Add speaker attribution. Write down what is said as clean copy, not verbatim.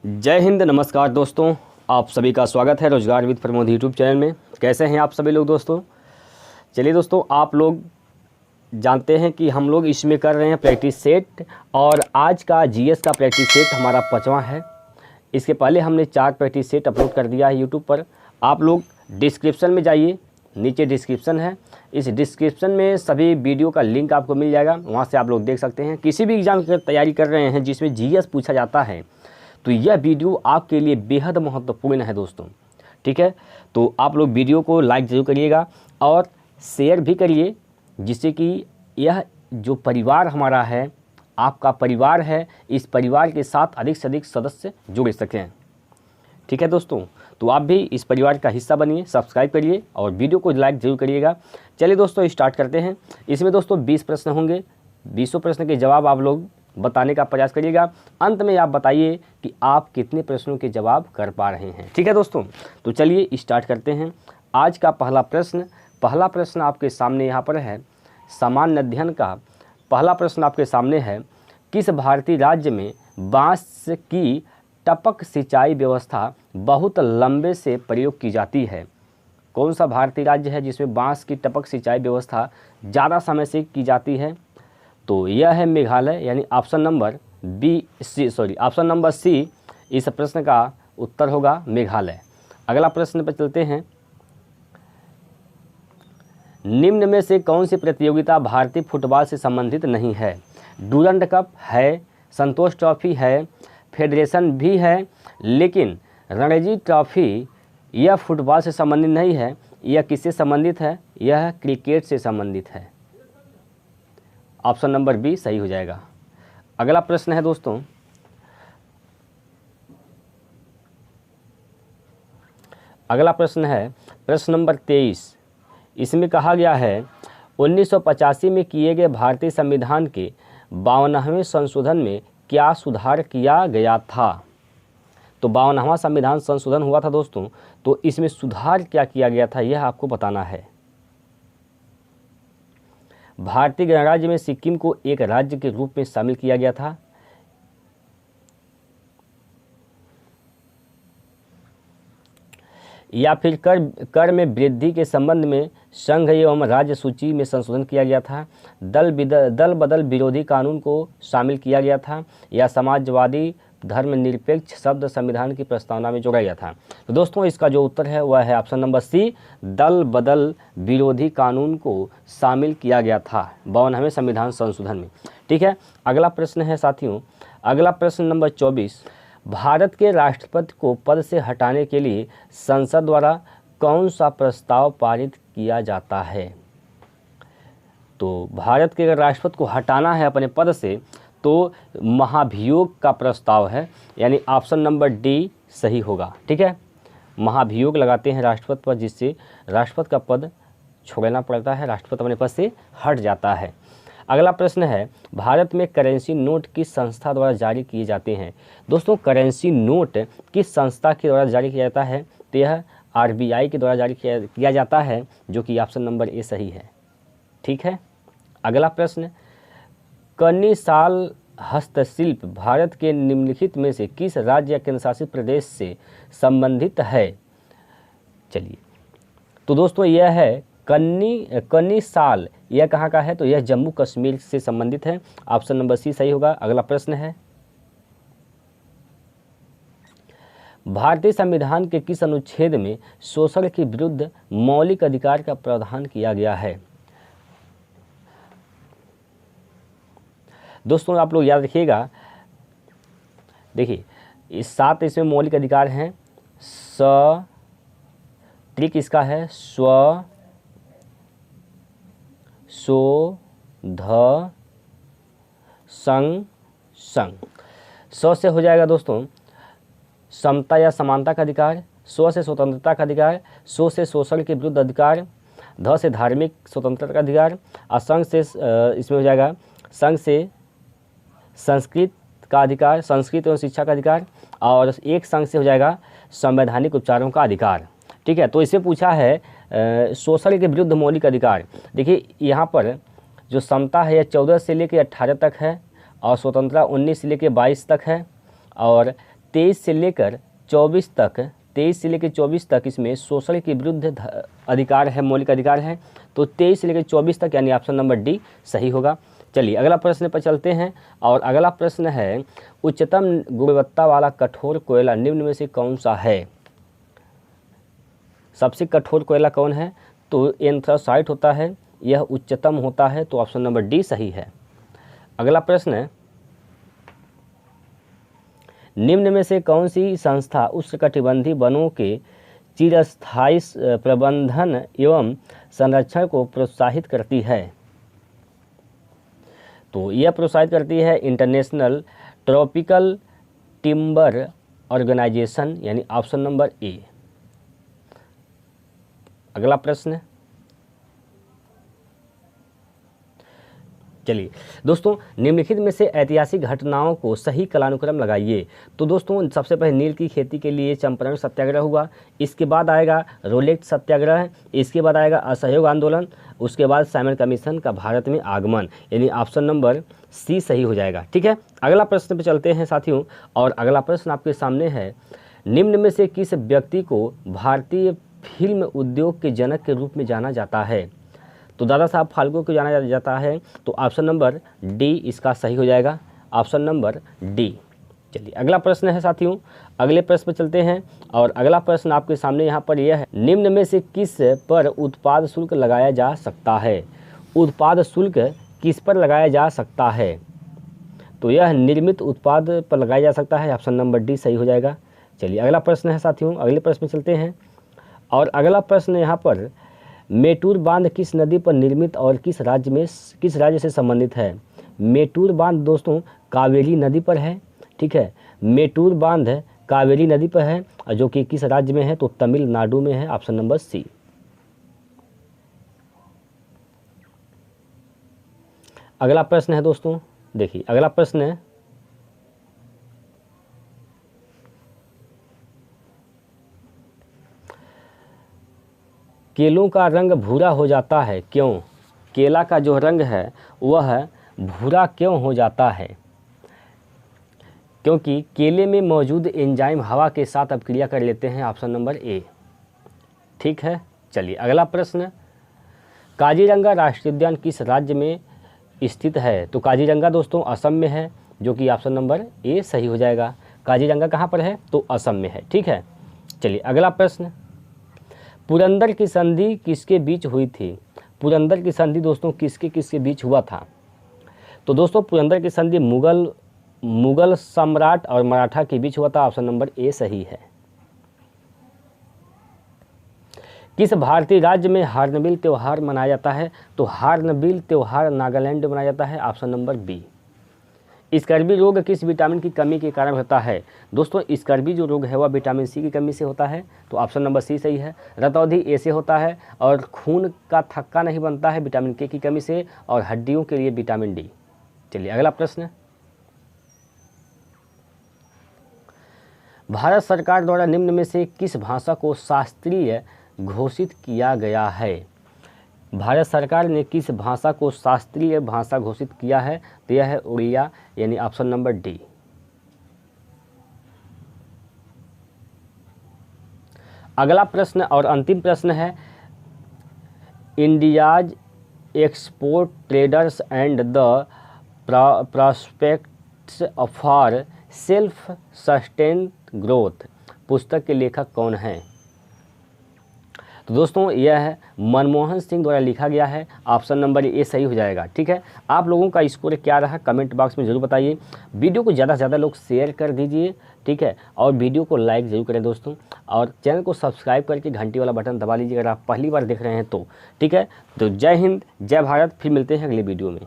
Speaker 1: जय हिंद, नमस्कार दोस्तों। आप सभी का स्वागत है रोजगार विद प्रमोद यूट्यूब चैनल में। कैसे हैं आप सभी लोग दोस्तों? चलिए दोस्तों, आप लोग जानते हैं कि हम लोग इसमें कर रहे हैं प्रैक्टिस सेट, और आज का जीएस का प्रैक्टिस सेट हमारा 5वां है। इसके पहले हमने 4 प्रैक्टिस सेट अपलोड कर दिया है यूट्यूब पर। आप लोग डिस्क्रिप्शन में जाइए, नीचे डिस्क्रिप्शन है, इस डिस्क्रिप्शन में सभी वीडियो का लिंक आपको मिल जाएगा, वहाँ से आप लोग देख सकते हैं। किसी भी एग्ज़ाम की तैयारी कर रहे हैं जिसमें जीएस पूछा जाता है तो यह वीडियो आपके लिए बेहद महत्वपूर्ण है दोस्तों। ठीक है, तो आप लोग वीडियो को लाइक ज़रूर करिएगा और शेयर भी करिए, जिससे कि यह जो परिवार हमारा है, आपका परिवार है, इस परिवार के साथ अधिक से अधिक सदस्य जुड़ सकें। ठीक है दोस्तों, तो आप भी इस परिवार का हिस्सा बनिए, सब्सक्राइब करिए और वीडियो को लाइक ज़रूर करिएगा। चलिए दोस्तों, स्टार्ट करते हैं। इसमें दोस्तों 20 प्रश्न होंगे। 20 प्रश्न के जवाब आप लोग बताने का प्रयास करिएगा। अंत में आप बताइए कि आप कितने प्रश्नों के जवाब कर पा रहे हैं। ठीक है दोस्तों, तो चलिए स्टार्ट करते हैं। आज का पहला प्रश्न आपके सामने यहाँ पर है। सामान्य अध्ययन का पहला प्रश्न आपके सामने है। किस भारतीय राज्य में बांस की टपक सिंचाई व्यवस्था बहुत लंबे से प्रयोग की जाती है? कौन सा भारतीय राज्य है जिसमें बांस की टपक सिंचाई व्यवस्था ज़्यादा समय से की जाती है? तो यह है मेघालय, यानी ऑप्शन नंबर सी इस प्रश्न का उत्तर होगा मेघालय। अगला प्रश्न पर चलते हैं। निम्न में से कौन सी प्रतियोगिता भारतीय फुटबॉल से संबंधित नहीं है? डूरंड कप है, संतोष ट्रॉफी है, फेडरेशन भी है, लेकिन रणजी ट्रॉफी यह फुटबॉल से संबंधित नहीं है। यह किससे संबंधित है? यह क्रिकेट से संबंधित है। ऑप्शन नंबर बी सही हो जाएगा। अगला प्रश्न है दोस्तों, अगला प्रश्न है प्रश्न नंबर 23। इसमें कहा गया है 1985 में किए गए भारतीय संविधान के 52वें संशोधन में क्या सुधार किया गया था? तो 52वां संविधान संशोधन हुआ था दोस्तों, तो इसमें सुधार क्या किया गया था यह आपको बताना है। भारतीय गणराज्य में सिक्किम को एक राज्य के रूप में शामिल किया गया था। या फिर कर में वृद्धि के संबंध में संघ एवं राज्य सूची में संशोधन किया गया था। दल बदल विरोधी कानून को शामिल किया गया था। या समाजवादी धर्मनिरपेक्ष शब्द संविधान की प्रस्तावना में जोड़ा गया था। तो दोस्तों, इसका जो उत्तर है वह है ऑप्शन नंबर सी, दल बदल विरोधी कानून को शामिल किया गया था 52वें संविधान संशोधन में। ठीक है, अगला प्रश्न है साथियों, अगला प्रश्न नंबर 24। भारत के राष्ट्रपति को पद से हटाने के लिए संसद द्वारा कौन सा प्रस्ताव पारित किया जाता है? तो भारत के अगर राष्ट्रपति को हटाना है अपने पद से तो महाभियोग का प्रस्ताव है, यानी ऑप्शन नंबर डी सही होगा। ठीक है, महाभियोग लगाते हैं राष्ट्रपति पर, जिससे राष्ट्रपति का पद छोड़ना पड़ता है, राष्ट्रपति अपने पद से हट जाता है। अगला प्रश्न है, भारत में करेंसी नोट किस संस्था द्वारा जारी किए जाते हैं? दोस्तों, करेंसी नोट किस संस्था के द्वारा जारी किया जाता है? तो यह आरबीआई के द्वारा जारी किया जाता है, जो कि ऑप्शन नंबर ए सही है। ठीक है, अगला प्रश्न, कन्नी साल हस्तशिल्प भारत के निम्नलिखित में से किस राज्य या केंद्रशासित प्रदेश से संबंधित है? चलिए, तो दोस्तों यह है कन्नी साल, यह कहाँ का है? तो यह जम्मू कश्मीर से संबंधित है। ऑप्शन नंबर सी सही होगा। अगला प्रश्न है, भारतीय संविधान के किस अनुच्छेद में शोषण के विरुद्ध मौलिक अधिकार का प्रावधान किया गया है? दोस्तों, आप लोग याद रखिएगा, देखिए इस 7 इसमें मौलिक अधिकार हैं। ट्रिक इसका है स्व, सो, ध, संग, संग। से हो जाएगा दोस्तों समता या समानता का अधिकार, से स्वतंत्रता का अधिकार, से शोषण के विरुद्ध अधिकार, ध से धार्मिक स्वतंत्रता का अधिकार, और संघ से इसमें हो जाएगा संघ से संस्कृत का अधिकार, संस्कृत एवं शिक्षा का अधिकार, और एक संघ से हो जाएगा संवैधानिक उपचारों का अधिकार। ठीक है, तो इससे पूछा है शोषण के विरुद्ध मौलिक अधिकार। देखिए यहाँ पर जो समता है यह 14 से लेकर 18 तक है, और स्वतंत्रता 19 से लेकर 22 तक है, और 23 से लेकर 24 तक इसमें शोषण के विरुद्ध अधिकार है, मौलिक अधिकार है। तो 23 से लेकर 24 तक यानी ऑप्शन नंबर डी सही होगा। चलिए अगला प्रश्न पर चलते हैं और अगला प्रश्न है उच्चतम गुणवत्ता वाला कठोर कोयला निम्न में से कौन सा है। सबसे कठोर कोयला कौन है, तो एंथ्रासाइट होता है, यह उच्चतम होता है, तो ऑप्शन नंबर डी सही है। अगला प्रश्न है निम्न में से कौन सी संस्था उष्णकटिबंधीय वनों के चिरस्थायी प्रबंधन एवं संरक्षण को प्रोत्साहित करती है। तो यह प्रोत्साहित करती है इंटरनेशनल ट्रॉपिकल टिम्बर ऑर्गेनाइजेशन यानी ऑप्शन नंबर ए। अगला प्रश्न, चलिए दोस्तों निम्नलिखित में से ऐतिहासिक घटनाओं को सही कालानुक्रम लगाइए। तो दोस्तों सबसे पहले नील की खेती के लिए चंपारण सत्याग्रह हुआ, इसके बाद आएगा रोलेट सत्याग्रह, इसके बाद आएगा असहयोग आंदोलन, उसके बाद साइमन कमीशन का भारत में आगमन, यानी ऑप्शन नंबर सी सही हो जाएगा। ठीक है, अगला प्रश्न पे चलते हैं साथियों और अगला प्रश्न आपके सामने है निम्न में से किस व्यक्ति को भारतीय फिल्म उद्योग के जनक के रूप में जाना जाता है। तो दादा साहब फाल्के को जाना जाता है, तो ऑप्शन नंबर डी इसका सही हो जाएगा, ऑप्शन नंबर डी। चलिए अगला प्रश्न है साथियों, अगले प्रश्न पर चलते हैं और अगला प्रश्न आपके सामने यहाँ पर यह है निम्न में से किस पर उत्पाद शुल्क लगाया जा सकता है। उत्पाद शुल्क किस पर लगाया जा सकता है, तो यह निर्मित उत्पाद पर लगाया जा सकता है, ऑप्शन नंबर डी सही हो जाएगा। चलिए अगला प्रश्न है साथियों, अगले प्रश्न में चलते हैं और अगला प्रश्न यहाँ पर मेटूर बांध किस नदी पर निर्मित और किस राज्य से संबंधित है। मेटूर बांध दोस्तों कावेरी नदी पर है। ठीक है, मेटूर बांध कावेरी नदी पर है और जो कि किस राज्य में है, तो तमिलनाडु में है, ऑप्शन नंबर सी। अगला प्रश्न है दोस्तों, देखिए अगला प्रश्न है केलों का रंग भूरा हो जाता है क्यों। केला का जो रंग है वह भूरा क्यों हो जाता है, क्योंकि केले में मौजूद एंजाइम हवा के साथ अपक्रिया कर लेते हैं, ऑप्शन नंबर ए। ठीक है, चलिए अगला प्रश्न काजीरंगा राष्ट्रीय उद्यान किस राज्य में स्थित है। तो काजीरंगा दोस्तों असम में है, जो कि ऑप्शन नंबर ए सही हो जाएगा। काजीरंगा कहाँ पर है, तो असम में है। ठीक है, चलिए अगला प्रश्न पुरंदर की संधि किसके बीच हुई थी। पुरंदर की संधि दोस्तों किसके बीच हुआ था। तो दोस्तों पुरंदर की संधि मुगल सम्राट और मराठा के बीच हुआ था, ऑप्शन नंबर ए सही है। किस भारतीय राज्य में हार्नबिल त्यौहार मनाया जाता है। तो हार्नबिल त्यौहार नागालैंड में मनाया जाता है, ऑप्शन नंबर बी। स्कर्वी रोग किस विटामिन की कमी के कारण होता है। दोस्तों स्कर्वी जो रोग है वह विटामिन सी की कमी से होता है, तो ऑप्शन नंबर सी सही है। रतौंधी ए से होता है और खून का थक्का नहीं बनता है विटामिन के की कमी से, और हड्डियों के लिए विटामिन डी। चलिए अगला प्रश्न भारत सरकार द्वारा निम्न में से किस भाषा को शास्त्रीय घोषित किया गया है। भारत सरकार ने किस भाषा को शास्त्रीय भाषा घोषित किया है, तो यह है उड़िया, यानी ऑप्शन नंबर डी। अगला प्रश्न और अंतिम प्रश्न है India's export traders and the prospects for self sustained growth पुस्तक के लेखक कौन हैं। तो दोस्तों यह मनमोहन सिंह द्वारा लिखा गया है, ऑप्शन नंबर ए सही हो जाएगा। ठीक है, आप लोगों का स्कोर क्या रहा कमेंट बॉक्स में ज़रूर बताइए। वीडियो को ज़्यादा से ज़्यादा लोग शेयर कर दीजिए। ठीक है, और वीडियो को लाइक ज़रूर करें दोस्तों, और चैनल को सब्सक्राइब करके घंटी वाला बटन दबा लीजिए अगर आप पहली बार देख रहे हैं तो। ठीक है, तो जय हिंद जय भारत, फिर मिलते हैं अगले वीडियो में।